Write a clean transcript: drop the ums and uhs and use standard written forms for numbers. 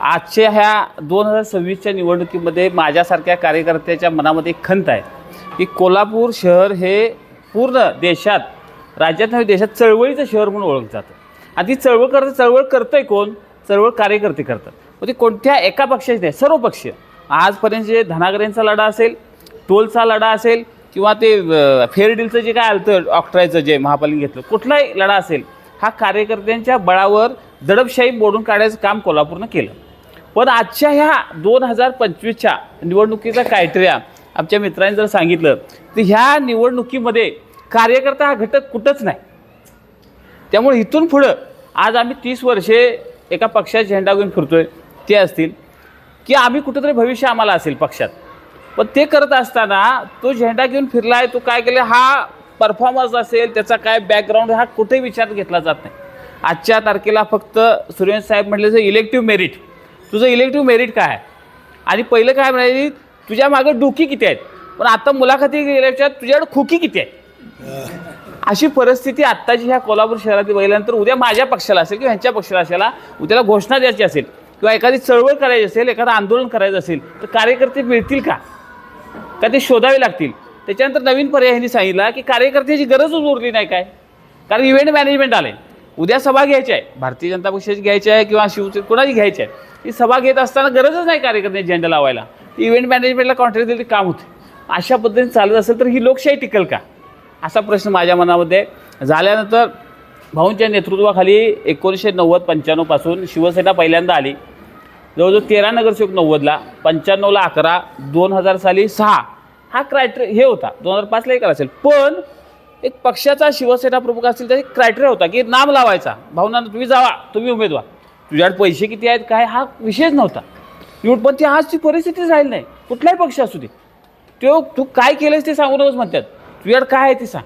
आजच्या ह्या 2026च्या निवडणुकीमध्ये माझ्यासारख्या कार्यकर्त्याच्या मनामध्ये एक खंत आहे की कोल्हापूर शहर हे पूर्ण देशात, राज्यात नव्हे देशात चळवळीचं शहर म्हणून ओळखलं जातं. आणि ती चळवळ करतंय कोण? चळवळ कार्यकर्ते करतात. मग ते कोणत्या एका पक्षाचे नाही, सर्व पक्ष. आजपर्यंत जे धनागरेंचा लढा असेल, टोलचा लढा असेल किंवा ते फेअर डीलचं जे काय आलं ऑक्ट्रायचं जे महापालिकेने घेतलं, कुठलाही लढा असेल, हा कार्यकर्त्यांच्या बळावर दडपशाही मोडून काढायचं काम कोल्हापूरनं केलं. पण आजच्या ह्या 2025च्या निवडणुकीचा क्रायटेरिया आमच्या मित्रांनी जर सांगितलं तर ह्या निवडणुकीमध्ये कार्यकर्ता हा घटक कुठंच नाही. त्यामुळे इथून पुढं आज आम्ही 30 वर्षे एका पक्षाचा झेंडा घेऊन फिरतोय ते असतील की आम्ही कुठंतरी भविष्य आम्हाला असेल पक्षात, पण ते करत असताना तो झेंडा घेऊन फिरला आहे, तो काय केलं, हा परफॉर्मन्स असेल, त्याचा काय बॅकग्राऊंड, हा कुठेही विचार घेतला जात नाही. आजच्या तारखेला फक्त सूर्यवंशी साहेब म्हटलं इलेक्टिव्ह मेरिट, तुझं इलेक्टिव्ह मेरिट काय आहे. आणि पहिलं काय म्हणायची, तुझ्या मागं डोकी किती आहेत, पण आता मुलाखती गेल्याच्या तुझ्याकडे खोकी किती आहे. अशी परिस्थिती आत्ताची ह्या कोल्हापूर शहरातील बघितल्यानंतर उद्या माझ्या पक्षाला असेल किंवा ह्यांच्या पक्षाला असेल, उद्याला घोषणा द्यायची असेल किंवा एखादी चळवळ करायची असेल, एखादं आंदोलन करायचं असेल तर कार्यकर्ते मिळतील का ते शोधावे लागतील. त्याच्यानंतर नवीन पर्याय ह्यांनी सांगितला की कार्यकर्त्याची गरजच उरली नाही काय, कारण इव्हेंट मॅनेजमेंट आले. उद्या सभा घ्यायची आहे, भारतीय जनता पक्षाची घ्यायची आहे किंवा शिवसेना कोणाची घ्यायची आहे, ती सभा घेत असताना गरजच नाही कार्यकर्त्यांनी झेंडा लावायला, इव्हेंट मॅनेजमेंटला कॉन्ट्रॅक्ट दिलं काम होते. अशा पद्धतीने चालत असेल तर ही लोकशाही टिकल का, असा प्रश्न माझ्या मनामध्ये झाल्यानंतर भाऊंच्या नेतृत्वाखाली 1990-95 पासून शिवसेना पहिल्यांदा आली. जवळजवळ 13 नगरसेवक 90ला, 95ला 11, 2000 साली 6 हा क्रायटेरिया हे होता. 2005ला एक असेल, पण एक पक्षाचा शिवसेना प्रमुख असेल त्याचा क्रायटेरिया होता की नाम लावायचा, भावना तुम्ही जावा, तुम्ही उमेदवार, तुझ्याकडे पैसे किती आहेत काय हा विषयच नव्हता. पण ती आजची परिस्थिती राहील नाही. कुठलाही पक्ष असू दे, तू काय केलंस ते सांगूनच म्हणतात, तुझ्याकडे काय आहे ते सांग.